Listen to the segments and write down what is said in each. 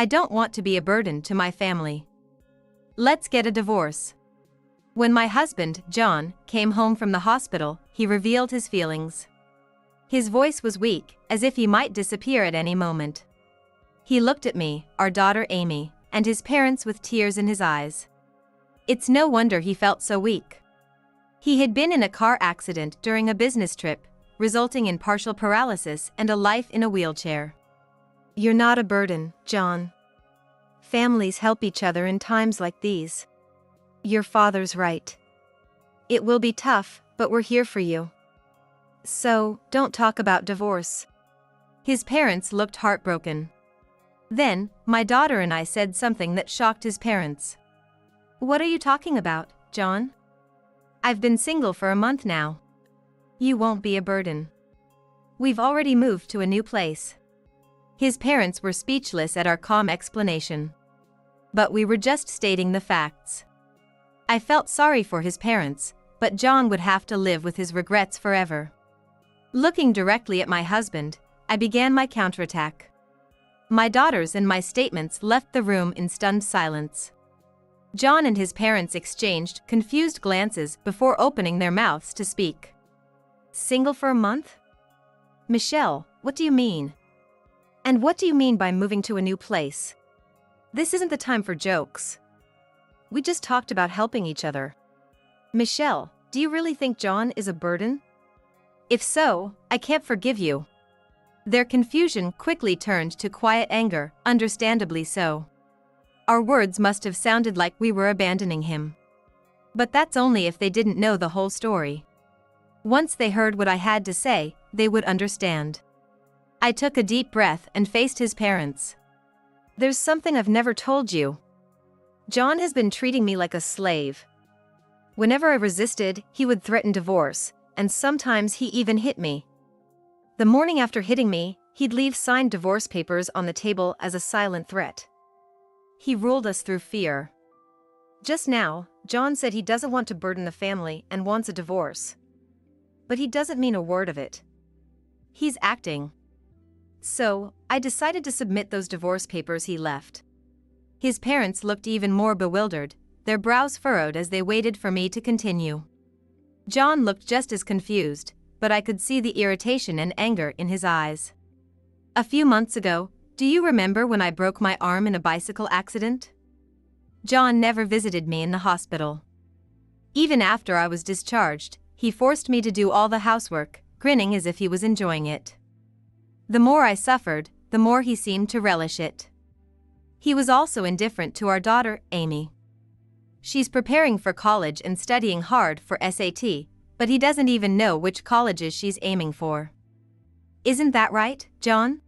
I don't want to be a burden to my family. Let's get a divorce. When my husband, John, came home from the hospital, he revealed his feelings. His voice was weak, as if he might disappear at any moment. He looked at me, our daughter Amy, and his parents with tears in his eyes. It's no wonder he felt so weak. He had been in a car accident during a business trip, resulting in partial paralysis and a life in a wheelchair. You're not a burden, John. Families help each other in times like these. Your father's right. It will be tough, but we're here for you. So, don't talk about divorce. His parents looked heartbroken. Then, my daughter and I said something that shocked his parents. What are you talking about, John? I've been single for a month now. You won't be a burden. We've already moved to a new place. His parents were speechless at our calm explanation. But we were just stating the facts. I felt sorry for his parents, but John would have to live with his regrets forever. Looking directly at my husband, I began my counterattack. My daughters and my statements left the room in stunned silence. John and his parents exchanged confused glances before opening their mouths to speak. Single for a month? Michelle, what do you mean? And what do you mean by moving to a new place? This isn't the time for jokes. We just talked about helping each other. Michelle, do you really think John is a burden? If so, I can't forgive you. Their confusion quickly turned to quiet anger, understandably so. Our words must have sounded like we were abandoning him. But that's only if they didn't know the whole story. Once they heard what I had to say, they would understand. I took a deep breath and faced his parents. There's something I've never told you. John has been treating me like a slave. Whenever I resisted, he would threaten divorce, and sometimes he even hit me. The morning after hitting me, he'd leave signed divorce papers on the table as a silent threat. He ruled us through fear. Just now, John said he doesn't want to burden the family and wants a divorce. But he doesn't mean a word of it. He's acting. So, I decided to submit those divorce papers he left. His parents looked even more bewildered, their brows furrowed as they waited for me to continue. John looked just as confused, but I could see the irritation and anger in his eyes. A few months ago, do you remember when I broke my arm in a bicycle accident? John never visited me in the hospital. Even after I was discharged, he forced me to do all the housework, grinning as if he was enjoying it. The more I suffered, the more he seemed to relish it. He was also indifferent to our daughter, Amy. She's preparing for college and studying hard for SAT, but he doesn't even know which colleges she's aiming for. Isn't that right, John?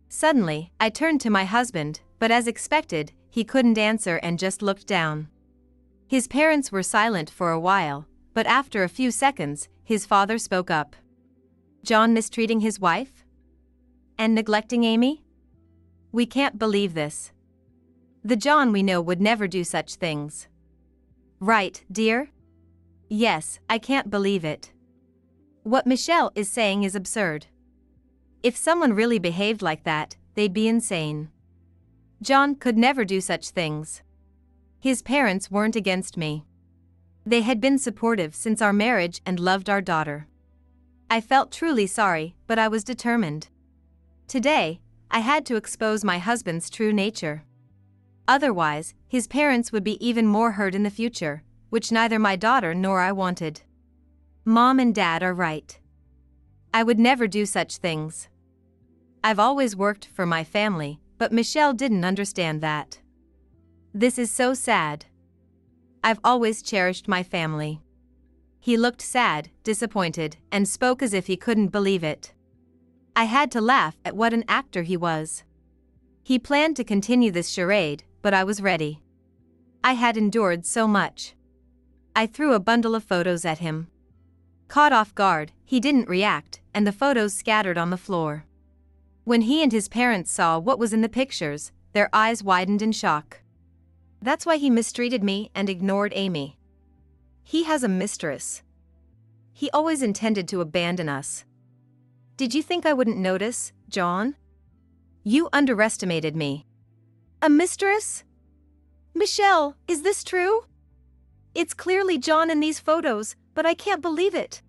Suddenly, I turned to my husband, but as expected, he couldn't answer and just looked down. His parents were silent for a while, but after a few seconds, his father spoke up. John mistreating his wife? And neglecting Amy? We can't believe this. The John we know would never do such things. Right, dear? Yes, I can't believe it. What Michelle is saying is absurd. If someone really behaved like that, they'd be insane. John could never do such things. His parents weren't against me. They had been supportive since our marriage and loved our daughter. I felt truly sorry, but I was determined. Today, I had to expose my husband's true nature. Otherwise, his parents would be even more hurt in the future, which neither my daughter nor I wanted. Mom and Dad are right. I would never do such things. I've always worked for my family, but Michelle didn't understand that. This is so sad. I've always cherished my family. He looked sad, disappointed, and spoke as if he couldn't believe it. I had to laugh at what an actor he was. He planned to continue this charade, but I was ready. I had endured so much. I threw a bundle of photos at him. Caught off guard, he didn't react, and the photos scattered on the floor. When he and his parents saw what was in the pictures, their eyes widened in shock. That's why he mistreated me and ignored Amy. He has a mistress. He always intended to abandon us. Did you think I wouldn't notice, John? You underestimated me. A mistress? Michelle, is this true? It's clearly John in these photos, but I can't believe it.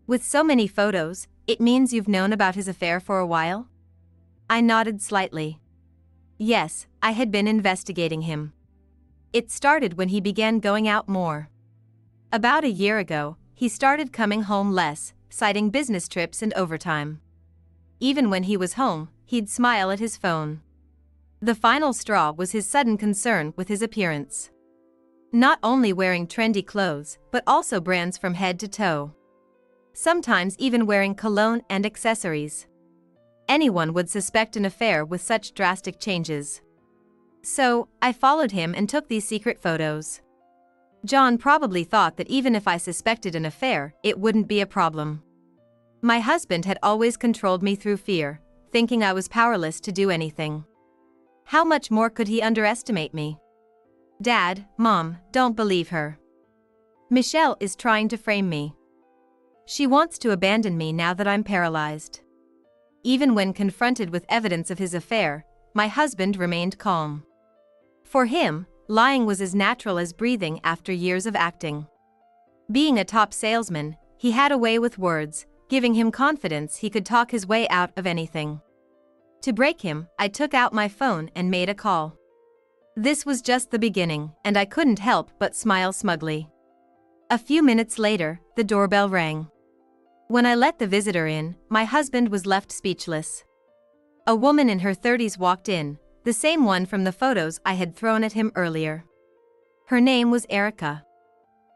With so many photos, it means you've known about his affair for a while? I nodded slightly. Yes, I had been investigating him. It started when he began going out more. About a year ago, he started coming home less, citing business trips and overtime. Even when he was home, he'd smile at his phone. The final straw was his sudden concern with his appearance. Not only wearing trendy clothes, but also brands from head to toe. Sometimes even wearing cologne and accessories. Anyone would suspect an affair with such drastic changes. So, I followed him and took these secret photos. John probably thought that even if I suspected an affair, it wouldn't be a problem. My husband had always controlled me through fear, thinking I was powerless to do anything. How much more could he underestimate me? Dad, Mom, don't believe her. Michelle is trying to frame me. She wants to abandon me now that I'm paralyzed. Even when confronted with evidence of his affair, my husband remained calm. For him, lying was as natural as breathing after years of acting. Being a top salesman, he had a way with words, giving him confidence he could talk his way out of anything. To break him, I took out my phone and made a call. This was just the beginning, and I couldn't help but smile smugly. A few minutes later, the doorbell rang. When I let the visitor in, my husband was left speechless. A woman in her 30s walked in, the same one from the photos I had thrown at him earlier. Her name was Erica.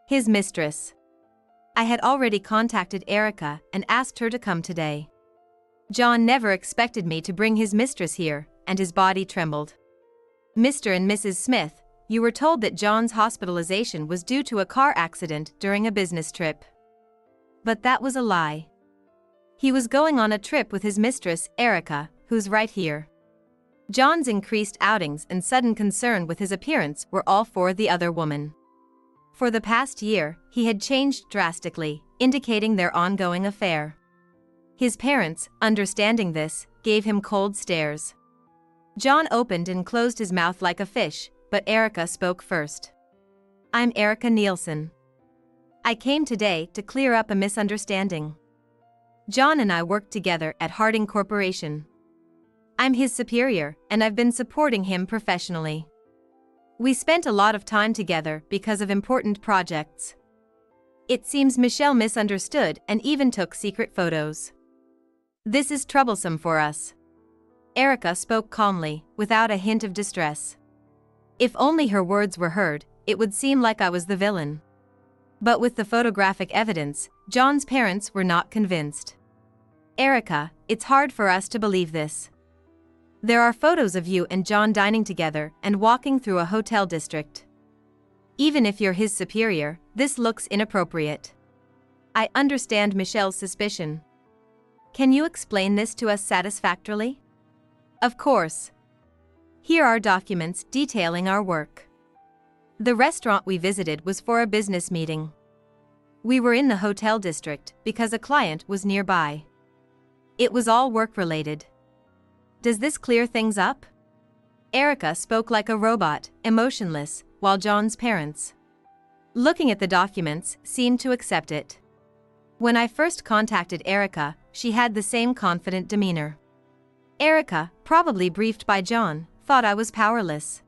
His mistress. I had already contacted Erica and asked her to come today. John never expected me to bring his mistress here, and his body trembled. Mr. and Mrs. Smith, you were told that John's hospitalization was due to a car accident during a business trip. But that was a lie. He was going on a trip with his mistress, Erica, who's right here. John's increased outings and sudden concern with his appearance were all for the other woman. For the past year, he had changed drastically, indicating their ongoing affair. His parents, understanding this, gave him cold stares. John opened and closed his mouth like a fish, but Erica spoke first. I'm Erica Nielsen. I came today to clear up a misunderstanding. John and I worked together at Harding Corporation. I'm his superior, and I've been supporting him professionally. We spent a lot of time together because of important projects. It seems Michelle misunderstood and even took secret photos. This is troublesome for us. Erica spoke calmly, without a hint of distress. If only her words were heard, it would seem like I was the villain. But with the photographic evidence, John's parents were not convinced. Erica, it's hard for us to believe this. There are photos of you and John dining together and walking through a hotel district. Even if you're his superior, this looks inappropriate. I understand Michelle's suspicion. Can you explain this to us satisfactorily? Of course. Here are documents detailing our work. The restaurant we visited was for a business meeting. We were in the hotel district because a client was nearby. It was all work-related. Does this clear things up? Erica spoke like a robot, emotionless, while John's parents, looking at the documents, seemed to accept it. When I first contacted Erica, she had the same confident demeanor. Erica, probably briefed by John, thought I was powerless.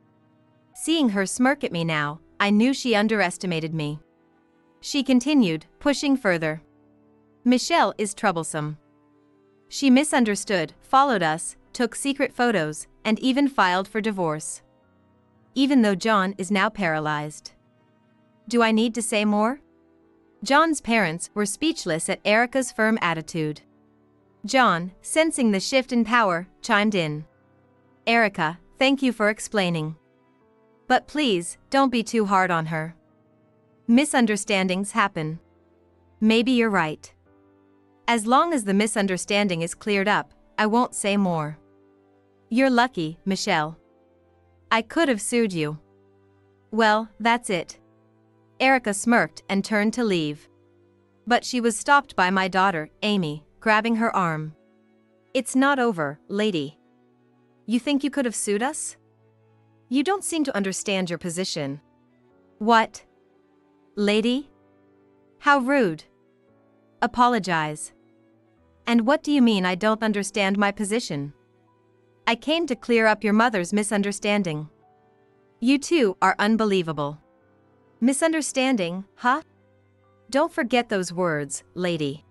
Seeing her smirk at me now, I knew she underestimated me. She continued, pushing further. Michelle is troublesome. She misunderstood, followed us, took secret photos, and even filed for divorce. Even though John is now paralyzed. Do I need to say more? John's parents were speechless at Erica's firm attitude. John, sensing the shift in power, chimed in. Erica, thank you for explaining. But please, don't be too hard on her. Misunderstandings happen. Maybe you're right. As long as the misunderstanding is cleared up, I won't say more. You're lucky, Michelle. I could have sued you. Well, that's it. Erica smirked and turned to leave. But she was stopped by my daughter, Amy, grabbing her arm. It's not over, lady. You think you could have sued us? You don't seem to understand your position. What? Lady? How rude. Apologize. And what do you mean I don't understand my position? I came to clear up your mother's misunderstanding. You two are unbelievable. Misunderstanding, huh? Don't forget those words, lady.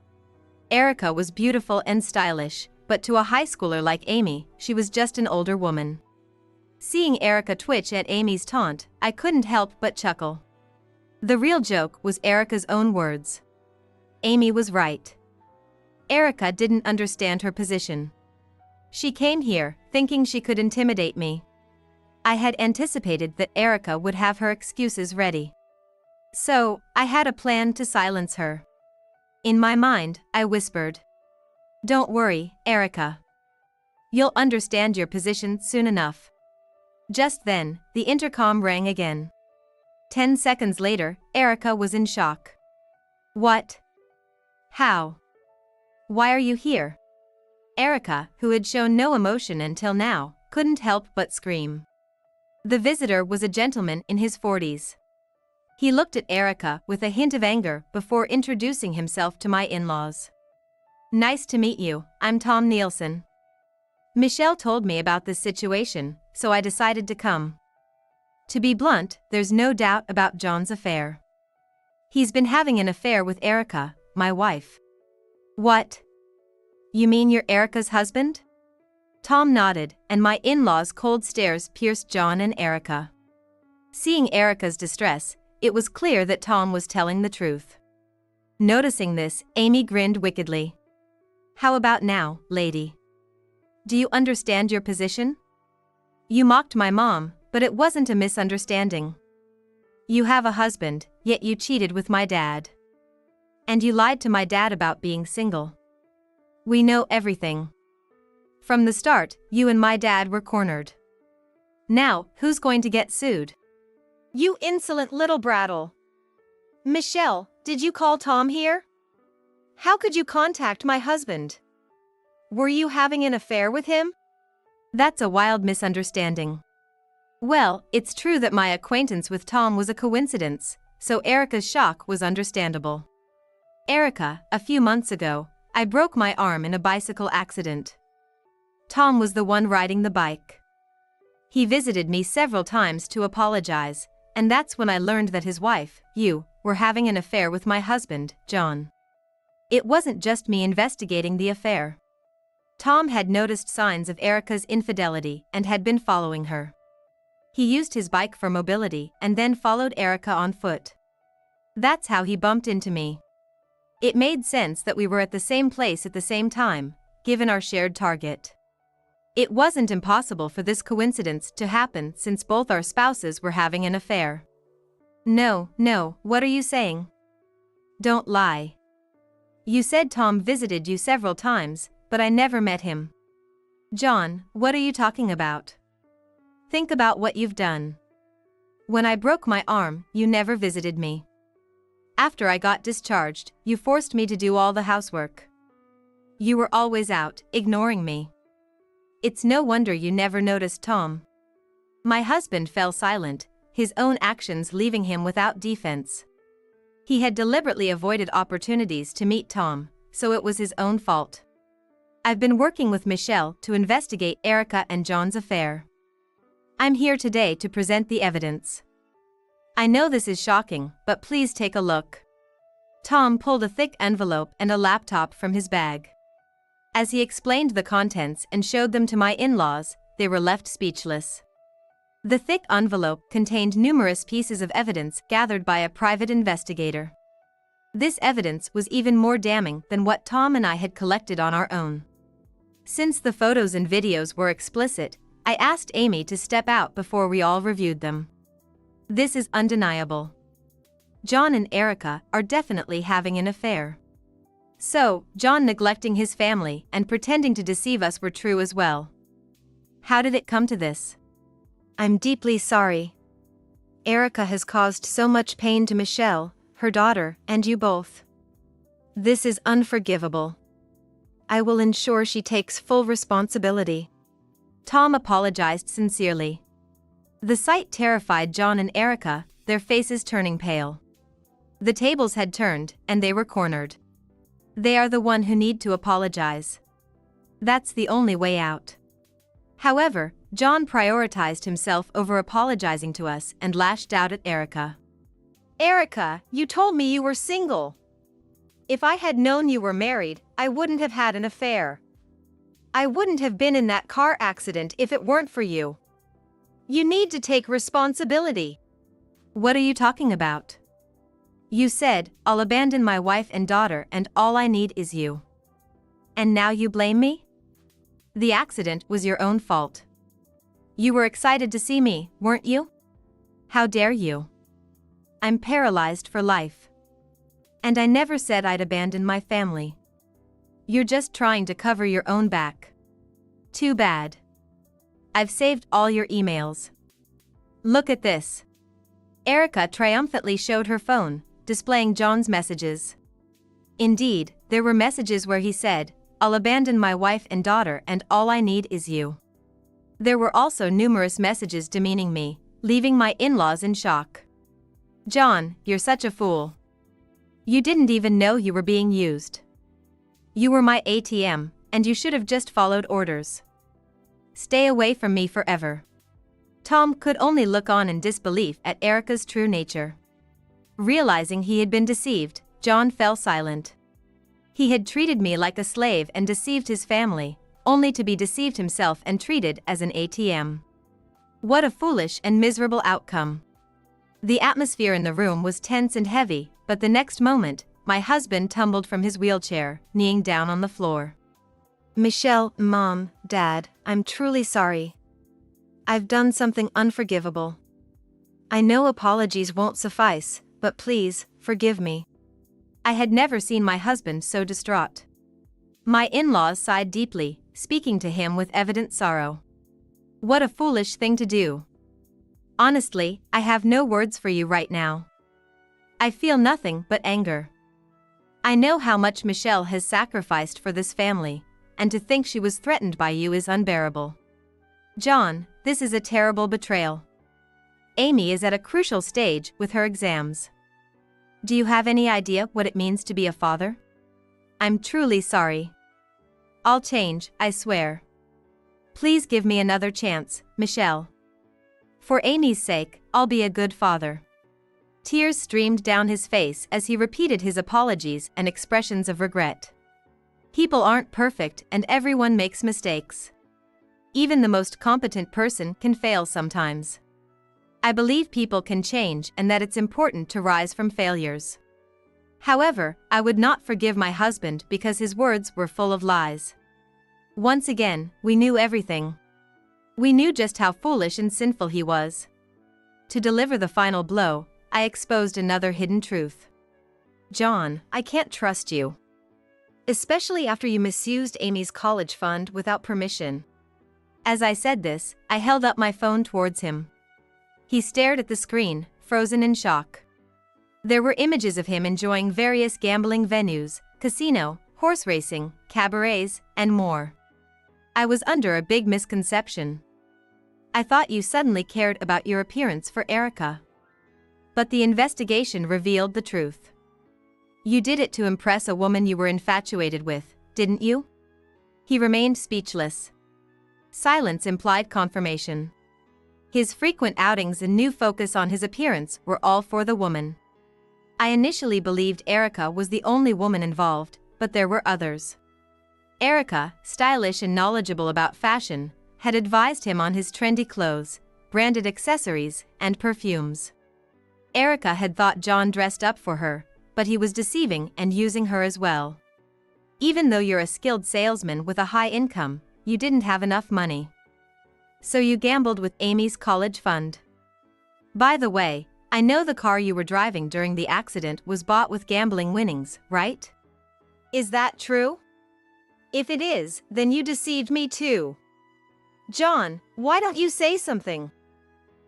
Erica was beautiful and stylish, but to a high schooler like Amy, she was just an older woman. Seeing Erica twitch at Amy's taunt, I couldn't help but chuckle. The real joke was Erica's own words. Amy was right. Erica didn't understand her position. She came here, thinking she could intimidate me. I had anticipated that Erica would have her excuses ready. So, I had a plan to silence her. In my mind, I whispered, "Don't worry, Erica. You'll understand your position soon enough." Just then, the intercom rang again. 10 seconds later, Erica was in shock. What? How? Why are you here? Erica, who had shown no emotion until now, couldn't help but scream. The visitor was a gentleman in his 40s. He looked at Erica with a hint of anger before introducing himself to my in-laws. "Nice to meet you, I'm Tom Nielsen. Michelle told me about this situation, so I decided to come. To be blunt, there's no doubt about John's affair. He's been having an affair with Erica, my wife." "What? You mean you're Erica's husband?" Tom nodded, and my in-laws' cold stares pierced John and Erica. Seeing Erica's distress, it was clear that Tom was telling the truth. Noticing this, Amy grinned wickedly. "How about now, lady? Do you understand your position? You mocked my mom, but it wasn't a misunderstanding. You have a husband, yet you cheated with my dad. And you lied to my dad about being single. We know everything. From the start, you and my dad were cornered. Now, who's going to get sued?" "You insolent little brattle. Michelle, did you call Tom here? How could you contact my husband? Were you having an affair with him?" "That's a wild misunderstanding." Well, it's true that my acquaintance with Tom was a coincidence, so Erica's shock was understandable. "Erica, a few months ago, I broke my arm in a bicycle accident. Tom was the one riding the bike. He visited me several times to apologize, and that's when I learned that his wife, you, were having an affair with my husband, John. It wasn't just me investigating the affair. Tom had noticed signs of Erica's infidelity and had been following her. He used his bike for mobility and then followed Erica on foot. That's how he bumped into me. It made sense that we were at the same place at the same time, given our shared target. It wasn't impossible for this coincidence to happen since both our spouses were having an affair." No, what are you saying? Don't lie. You said Tom visited you several times, but I never met him. John, what are you talking about? Think about what you've done. When I broke my arm, you never visited me. After I got discharged, you forced me to do all the housework. You were always out, ignoring me. It's no wonder you never noticed Tom." My husband fell silent, his own actions leaving him without defense. He had deliberately avoided opportunities to meet Tom, so it was his own fault. I've been working with Michelle to investigate Erica and John's affair. I'm here today to present the evidence. I know this is shocking, but please take a look. Tom pulled a thick envelope and a laptop from his bag. As he explained the contents and showed them to my in-laws, they were left speechless. The thick envelope contained numerous pieces of evidence gathered by a private investigator. This evidence was even more damning than what Tom and I had collected on our own. Since the photos and videos were explicit, I asked Amy to step out before we all reviewed them. This is undeniable. John and Erica are definitely having an affair. So, John neglecting his family and pretending to deceive us were true as well. How did it come to this? I'm deeply sorry. Erica has caused so much pain to Michelle, her daughter, and you both. This is unforgivable. I will ensure she takes full responsibility. Tom apologized sincerely. The sight terrified John and Erica, their faces turning pale. The tables had turned, and they were cornered. They are the one who need to apologize. That's the only way out. However, John prioritized himself over apologizing to us and lashed out at Erica. Erica, you told me you were single. If I had known you were married, I wouldn't have had an affair. I wouldn't have been in that car accident if it weren't for you. You need to take responsibility. What are you talking about? You said, I'll abandon my wife and daughter and all I need is you. And now you blame me? The accident was your own fault. You were excited to see me, weren't you? How dare you? I'm paralyzed for life. And I never said I'd abandon my family. You're just trying to cover your own back. Too bad. I've saved all your emails. Look at this. Erica triumphantly showed her phone, displaying John's messages. Indeed, there were messages where he said, I'll abandon my wife and daughter and all I need is you. There were also numerous messages demeaning me, leaving my in-laws in shock. John, you're such a fool. You didn't even know you were being used. You were my ATM, and you should have just followed orders. Stay away from me forever. Tom could only look on in disbelief at Erica's true nature. Realizing he had been deceived, John fell silent. He had treated me like a slave and deceived his family, only to be deceived himself and treated as an ATM. What a foolish and miserable outcome. The atmosphere in the room was tense and heavy, but the next moment, my husband tumbled from his wheelchair, kneeling down on the floor. Michelle, Mom, Dad, I'm truly sorry. I've done something unforgivable. I know apologies won't suffice, but please, forgive me. I had never seen my husband so distraught. My in-laws sighed deeply, speaking to him with evident sorrow. What a foolish thing to do. Honestly, I have no words for you right now. I feel nothing but anger. I know how much Michelle has sacrificed for this family, and to think she was threatened by you is unbearable. John, this is a terrible betrayal. Amy is at a crucial stage with her exams. Do you have any idea what it means to be a father? I'm truly sorry. I'll change, I swear. Please give me another chance, Michelle. For Amy's sake, I'll be a good father. Tears streamed down his face as he repeated his apologies and expressions of regret. People aren't perfect and everyone makes mistakes. Even the most competent person can fail sometimes. I believe people can change and that it's important to rise from failures. However, I would not forgive my husband because his words were full of lies. Once again, we knew everything. We knew just how foolish and sinful he was. To deliver the final blow, I exposed another hidden truth. John, I can't trust you. Especially after you misused Amy's college fund without permission. As I said this, I held up my phone towards him. He stared at the screen, frozen in shock. There were images of him enjoying various gambling venues, casino, horse racing, cabarets, and more. I was under a big misconception. I thought you suddenly cared about your appearance for Erica. But the investigation revealed the truth. You did it to impress a woman you were infatuated with, didn't you? He remained speechless. Silence implied confirmation. His frequent outings and new focus on his appearance were all for the woman. I initially believed Erica was the only woman involved, but there were others. Erica, stylish and knowledgeable about fashion, had advised him on his trendy clothes, branded accessories, and perfumes. Erica had thought John dressed up for her, but he was deceiving and using her as well. Even though you're a skilled salesman with a high income, you didn't have enough money. So you gambled with Amy's college fund. By the way, I know the car you were driving during the accident was bought with gambling winnings, right? Is that true? If it is, then you deceived me too. John, why don't you say something?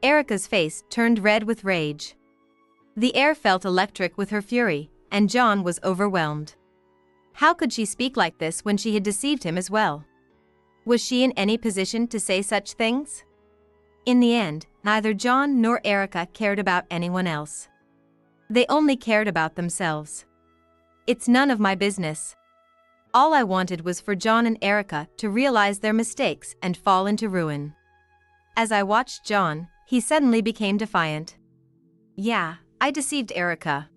Erica's face turned red with rage. The air felt electric with her fury, and John was overwhelmed. How could she speak like this when she had deceived him as well? Was she in any position to say such things? In the end, neither John nor Erica cared about anyone else. They only cared about themselves. It's none of my business. All I wanted was for John and Erica to realize their mistakes and fall into ruin. As I watched John, he suddenly became defiant. Yeah, I deceived Erica.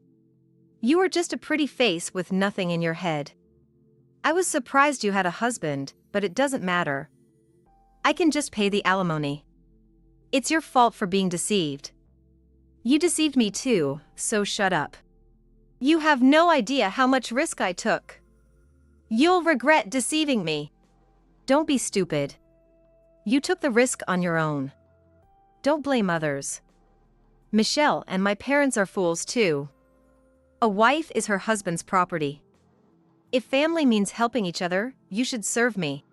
You were just a pretty face with nothing in your head. I was surprised you had a husband, but it doesn't matter. I can just pay the alimony. It's your fault for being deceived. You deceived me too, so shut up. You have no idea how much risk I took. You'll regret deceiving me. Don't be stupid. You took the risk on your own. Don't blame others. Michelle and my parents are fools too. A wife is her husband's property. If family means helping each other, you should serve me.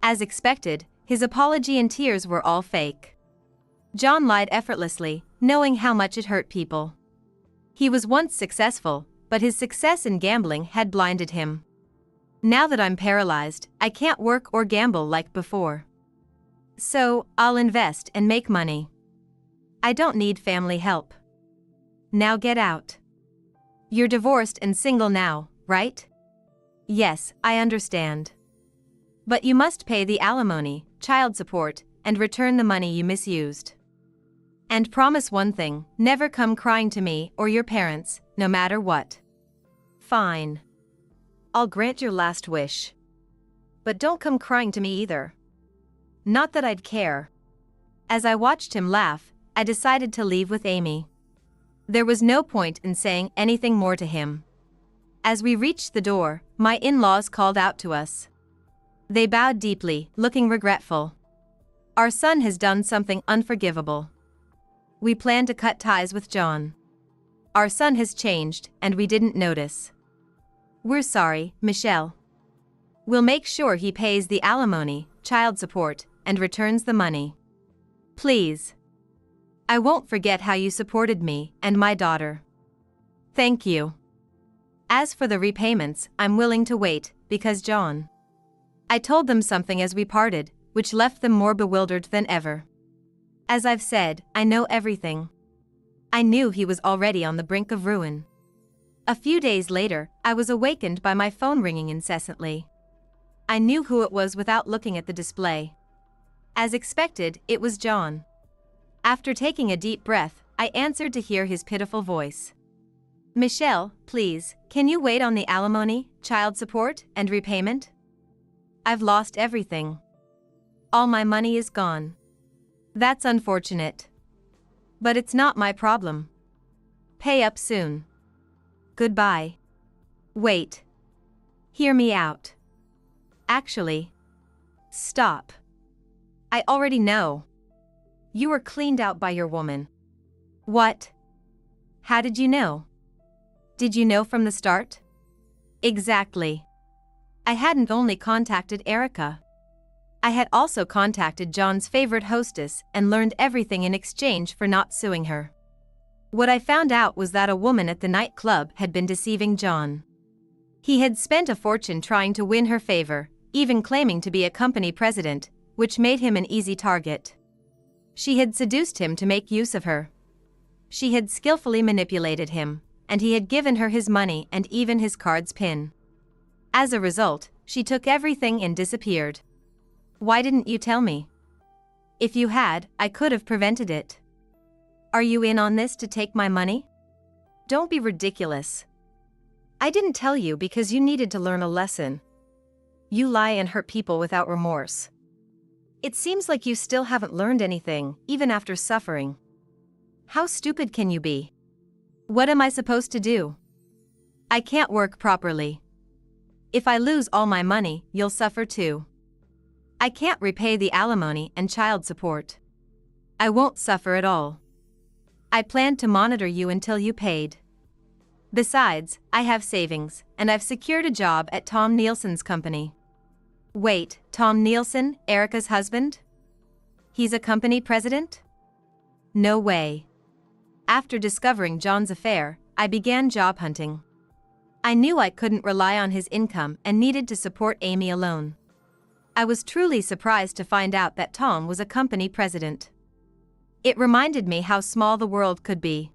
As expected, his apology and tears were all fake. John lied effortlessly, knowing how much it hurt people. He was once successful, but his success in gambling had blinded him. Now that I'm paralyzed, I can't work or gamble like before. So, I'll invest and make money. I don't need family help. Now get out. You're divorced and single now, right? Yes, I understand. But you must pay the alimony, child support, and return the money you misused. And promise one thing, never come crying to me or your parents, no matter what. Fine. I'll grant your last wish. But don't come crying to me either. Not that I'd care. As I watched him laugh, I decided to leave with Amy. There was no point in saying anything more to him. As we reached the door, my in-laws called out to us. They bowed deeply, looking regretful. Our son has done something unforgivable. We plan to cut ties with John. Our son has changed, and we didn't notice. We're sorry, Michelle. We'll make sure he pays the alimony, child support, and returns the money. Please. I won't forget how you supported me and my daughter. Thank you. As for the repayments, I'm willing to wait, because John. I told them something as we parted, which left them more bewildered than ever. As I've said, I know everything. I knew he was already on the brink of ruin. A few days later, I was awakened by my phone ringing incessantly. I knew who it was without looking at the display. As expected, it was John. After taking a deep breath, I answered to hear his pitiful voice. Michelle, please, can you wait on the alimony, child support, and repayment? I've lost everything. All my money is gone. That's unfortunate. But it's not my problem. Pay up soon. Goodbye. Wait. Hear me out. Actually. Stop. I already know. You were cleaned out by your woman. What? How did you know? Did you know from the start? Exactly. I hadn't only contacted Erica. I had also contacted John's favorite hostess and learned everything in exchange for not suing her. What I found out was that a woman at the nightclub had been deceiving John. He had spent a fortune trying to win her favor, even claiming to be a company president, which made him an easy target. She had seduced him to make use of her. She had skillfully manipulated him, and he had given her his money and even his card's pin. As a result, she took everything and disappeared. Why didn't you tell me? If you had, I could have prevented it. Are you in on this to take my money? Don't be ridiculous. I didn't tell you because you needed to learn a lesson. You lie and hurt people without remorse. It seems like you still haven't learned anything, even after suffering. How stupid can you be? What am I supposed to do? I can't work properly. If I lose all my money, you'll suffer too. I can't repay the alimony and child support. I won't suffer at all. I planned to monitor you until you paid. Besides, I have savings, and I've secured a job at Tom Nielsen's company. Wait, Tom Nielsen, Erica's husband? He's a company president? No way. After discovering John's affair, I began job hunting. I knew I couldn't rely on his income and needed to support Amy alone. I was truly surprised to find out that Tom was a company president. It reminded me how small the world could be.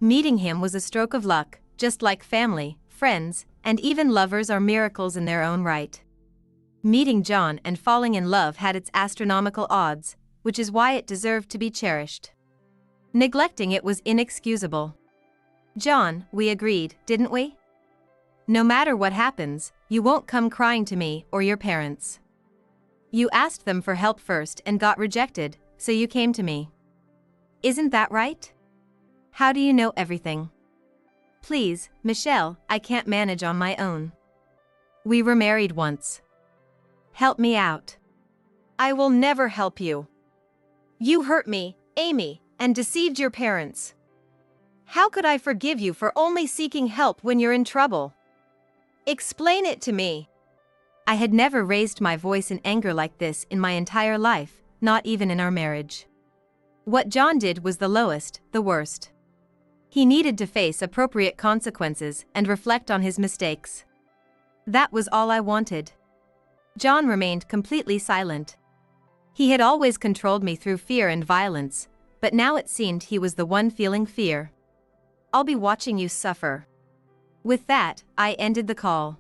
Meeting him was a stroke of luck, just like family, friends, and even lovers are miracles in their own right. Meeting John and falling in love had its astronomical odds, which is why it deserved to be cherished. Neglecting it was inexcusable. John, we agreed, didn't we? No matter what happens, you won't come crying to me or your parents. You asked them for help first and got rejected, so you came to me. Isn't that right? How do you know everything? Please, Michelle, I can't manage on my own. We were married once. Help me out. I will never help you. You hurt me, Amy, and deceived your parents. How could I forgive you for only seeking help when you're in trouble? Explain it to me. I had never raised my voice in anger like this in my entire life, not even in our marriage. What John did was the lowest, the worst. He needed to face appropriate consequences and reflect on his mistakes. That was all I wanted. John remained completely silent. He had always controlled me through fear and violence, but now it seemed he was the one feeling fear. I'll be watching you suffer. With that, I ended the call.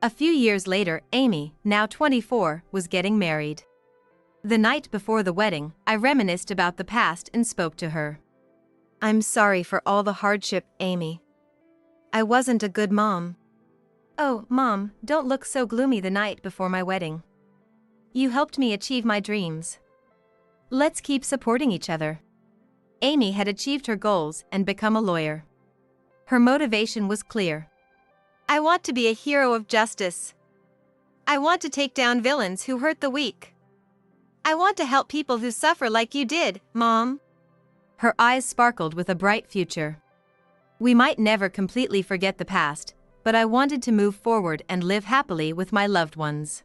A few years later, Amy, now 24, was getting married. The night before the wedding, I reminisced about the past and spoke to her. I'm sorry for all the hardship, Amy. I wasn't a good mom. Oh, Mom, don't look so gloomy the night before my wedding. You helped me achieve my dreams. Let's keep supporting each other. Amy had achieved her goals and become a lawyer. Her motivation was clear. I want to be a hero of justice. I want to take down villains who hurt the weak. I want to help people who suffer like you did, Mom. Her eyes sparkled with a bright future. We might never completely forget the past, but I wanted to move forward and live happily with my loved ones.